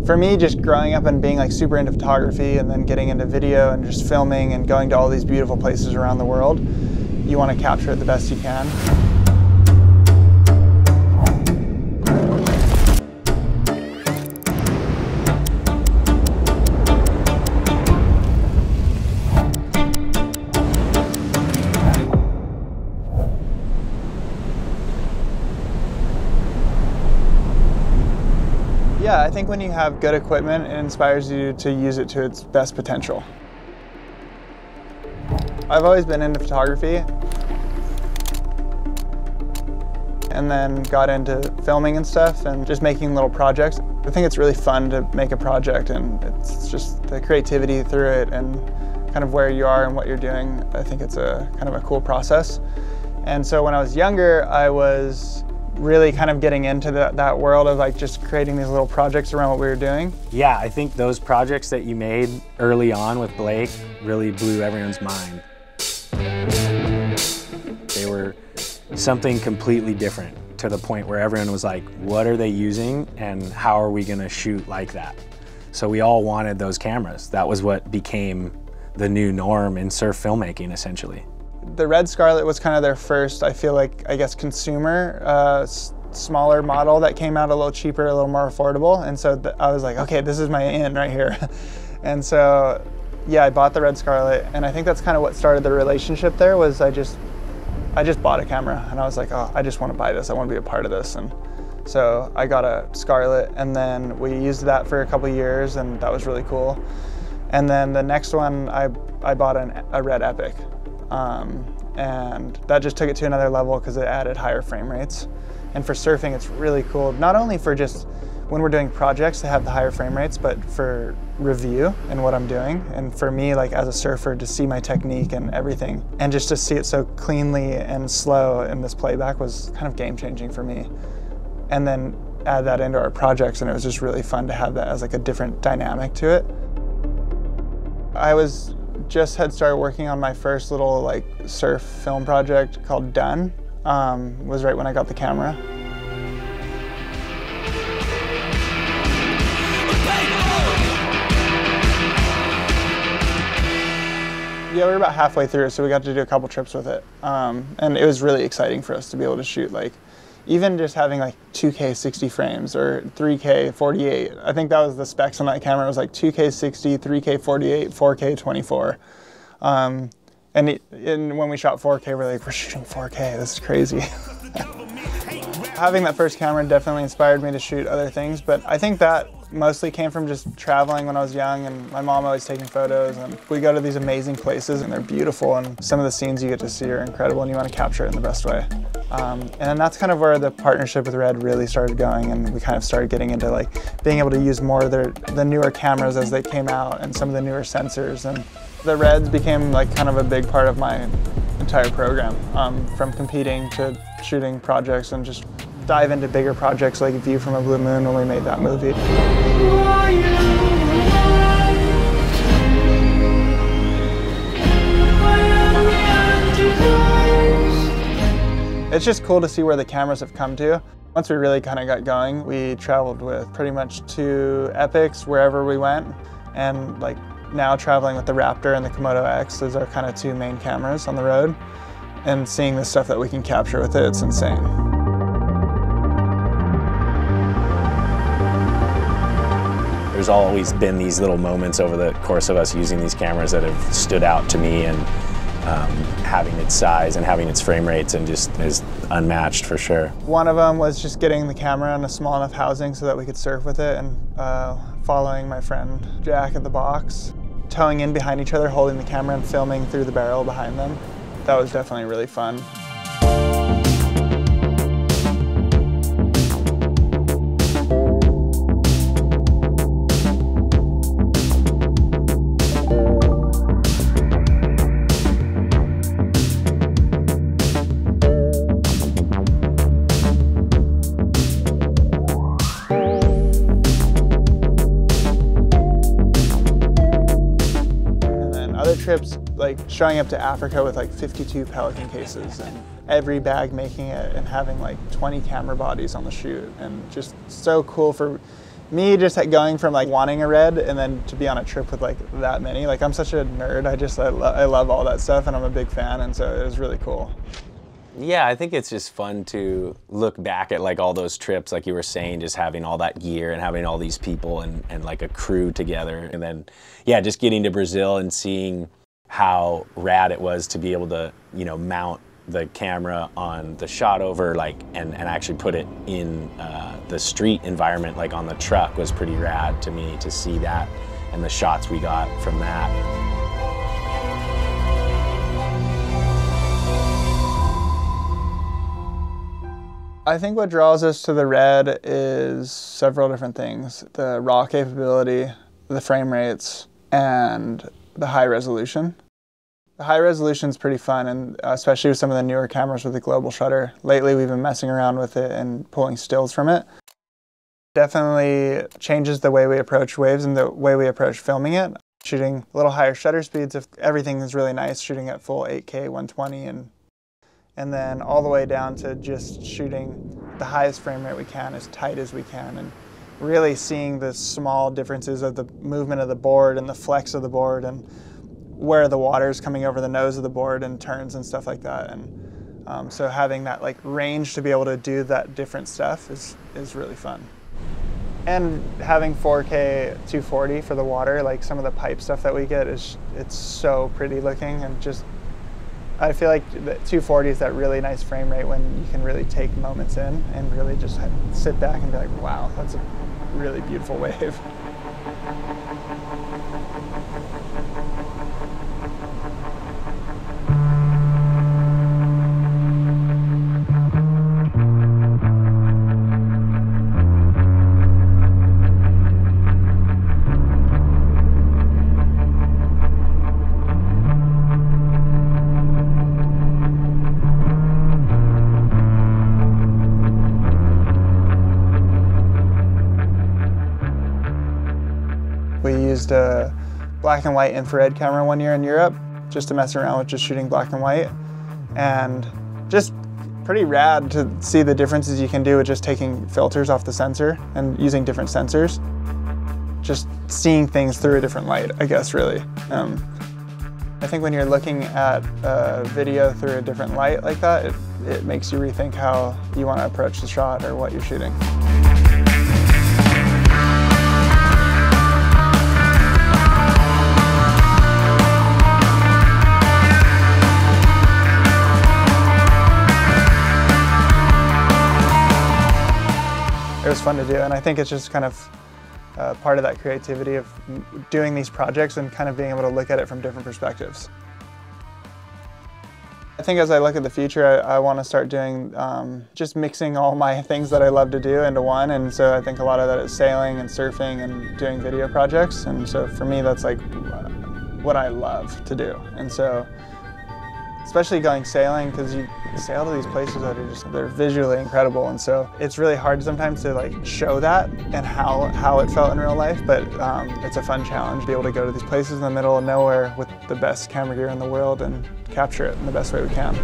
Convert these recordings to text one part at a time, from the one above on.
For me, just growing up and being like super into photography and then getting into video and just filming and going to all these beautiful places around the world, you want to capture it the best you can. Yeah, I think when you have good equipment, it inspires you to use it to its best potential. I've always been into photography and then got into filming and stuff and just making little projects. I think it's really fun to make a project, and it's just the creativity through it and kind of where you are and what you're doing. I think it's a kind of a cool process. And so when I was younger, I was really kind of getting into that world of like just creating these little projects around what we were doing. Yeah, I think those projects that you made early on with Blake really blew everyone's mind. They were something completely different, to the point where everyone was like, what are they using and how are we gonna shoot like that? So we all wanted those cameras. That was what became the new norm in surf filmmaking, essentially. The red SCARLET was kind of their first, I feel like, I guess, consumer, smaller model that came out a little cheaper, a little more affordable. And so I was like, okay, this is my in right here. And so, yeah, I bought the red SCARLET, and I think that's kind of what started the relationship there. Was I just bought a camera, and I was like, oh, I just want to buy this. I want to be a part of this. And so I got a SCARLET, and then we used that for a couple years, and that was really cool. And then the next one, I bought a red Epic. And that just took it to another level because it added higher frame rates. And for surfing, it's really cool, not only for just when we're doing projects to have the higher frame rates, but for review and what I'm doing. And for me, like as a surfer, to see my technique and everything, and just to see it so cleanly and slow in this playback was kind of game-changing for me. And then add that into our projects, and it was just really fun to have that as like a different dynamic to it. I just had started working on my first little like surf film project called Done. Was right when I got the camera. Yeah, we were about halfway through, so we got to do a couple trips with it. And it was really exciting for us to be able to shoot, like, even just having like 2K 60 frames or 3K 48. I think that was the specs on that camera. It was like 2K 60, 3K 48, 4K 24. And when we shot 4K, we're like, we're shooting 4K, this is crazy. Having that first camera definitely inspired me to shoot other things, but I think that mostly came from just traveling when I was young, and my mom always taking photos, and we go to these amazing places and they're beautiful, and some of the scenes you get to see are incredible, and you want to capture it in the best way. And that's kind of where the partnership with Red really started going, and we kind of started getting into like being able to use more of the newer cameras as they came out, and some of the newer sensors, and the Reds became like kind of a big part of my entire program, from competing to shooting projects and just dive into bigger projects like View from a Blue Moon when we made that movie. It's just cool to see where the cameras have come to. Once we really kind of got going, we traveled with pretty much 2 Epics wherever we went, and like now traveling with the Raptor and the Komodo X, those are kind of 2 main cameras on the road, and seeing the stuff that we can capture with it, it's insane. There's always been these little moments over the course of us using these cameras that have stood out to me, and having its size and having its frame rates and just is unmatched for sure. One of them was just getting the camera in a small enough housing so that we could surf with it, and following my friend Jack at the box, towing in behind each other, holding the camera and filming through the barrel behind them. That was definitely really fun. Trips, like showing up to Africa with like 52 Pelican cases, and every bag making it, and having like 20 camera bodies on the shoot, and just so cool for me just going from like wanting a red and then to be on a trip with like that many, like I'm such a nerd. I love all that stuff and I'm a big fan, and so it was really cool. Yeah, I think it's just fun to look back at like all those trips, like you were saying, just having all that gear and having all these people and like a crew together. And then, yeah, just getting to Brazil and seeing how rad it was to be able to, you know, mount the camera on the shot over, like, and actually put it in the street environment, like on the truck, was pretty rad to me to see that and the shots we got from that. I think what draws us to the red is several different things. The raw capability, the frame rates, and the high resolution. The high resolution is pretty fun, and especially with some of the newer cameras with the global shutter. Lately we've been messing around with it and pulling stills from it. Definitely changes the way we approach waves and the way we approach filming it. Shooting a little higher shutter speeds if everything is really nice, shooting at full 8K 120, and then all the way down to just shooting the highest frame rate we can, as tight as we can, and really seeing the small differences of the movement of the board and the flex of the board and where the water is coming over the nose of the board and turns and stuff like that. And so having that like range to be able to do that different stuff is really fun. And having 4K 240 for the water, like some of the pipe stuff that we get, it's so pretty looking, and just I feel like the 240 is that really nice frame rate when you can really take moments in and really just sit back and be like, wow, that's a really beautiful wave. We used a black and white infrared camera one year in Europe just to mess around with just shooting black and white, and just pretty rad to see the differences you can do with just taking filters off the sensor and using different sensors. Just seeing things through a different light, I guess, really. I think when you're looking at a video through a different light like that, it makes you rethink how you want to approach the shot or what you're shooting. It was fun to do, and I think it's just kind of part of that creativity of doing these projects and kind of being able to look at it from different perspectives. I think as I look at the future, I want to start doing, just mixing all my things that I love to do into one, and so I think a lot of that is sailing and surfing and doing video projects, and so for me that's like what I love to do. And so especially going sailing, because you sail to these places that are just, they're visually incredible, and so it's really hard sometimes to like show that and how it felt in real life, but it's a fun challenge to be able to go to these places in the middle of nowhere with the best camera gear in the world and capture it in the best way we can.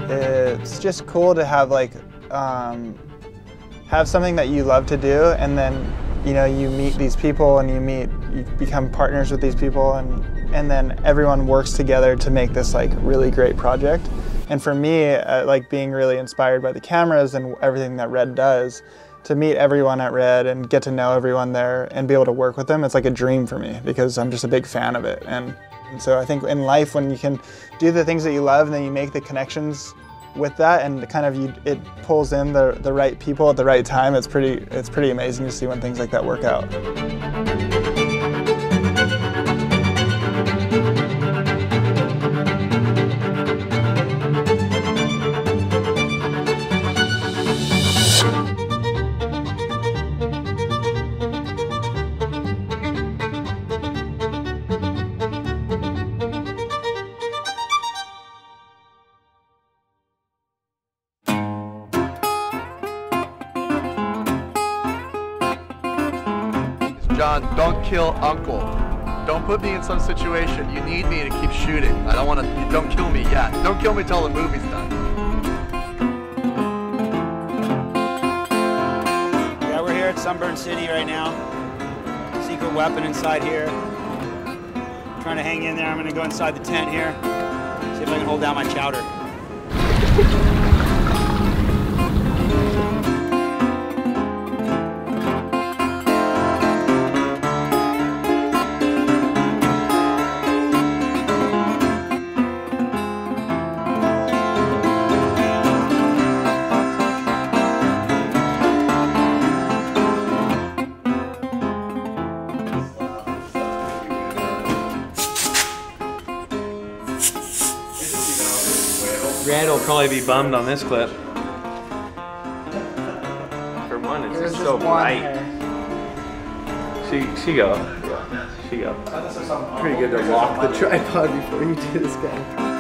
It's just cool to have like have something that you love to do, and then you meet these people and you become partners with these people, and then everyone works together to make this like really great project. And for me, like being really inspired by the cameras and everything that Red does, to meet everyone at Red and get to know everyone there and be able to work with them, it's like a dream for me because I'm just a big fan of it. And so I think in life, when you can do the things that you love and then you make the connections with that, and kind of it pulls in the right people at the right time, it's pretty amazing to see when things like that work out. John, don't kill Uncle. Don't put me in some situation. You need me to keep shooting. I don't want to. Don't kill me yet. Don't kill me till the movie's done. Yeah, we're here at Sunburn City right now. Secret weapon inside here. Trying to hang in there. I'm going to go inside the tent here. See if I can hold down my chowder. Red will probably be bummed on this clip. For one, it's just so bright. She go. Pretty good to lock the tripod before you do this guy.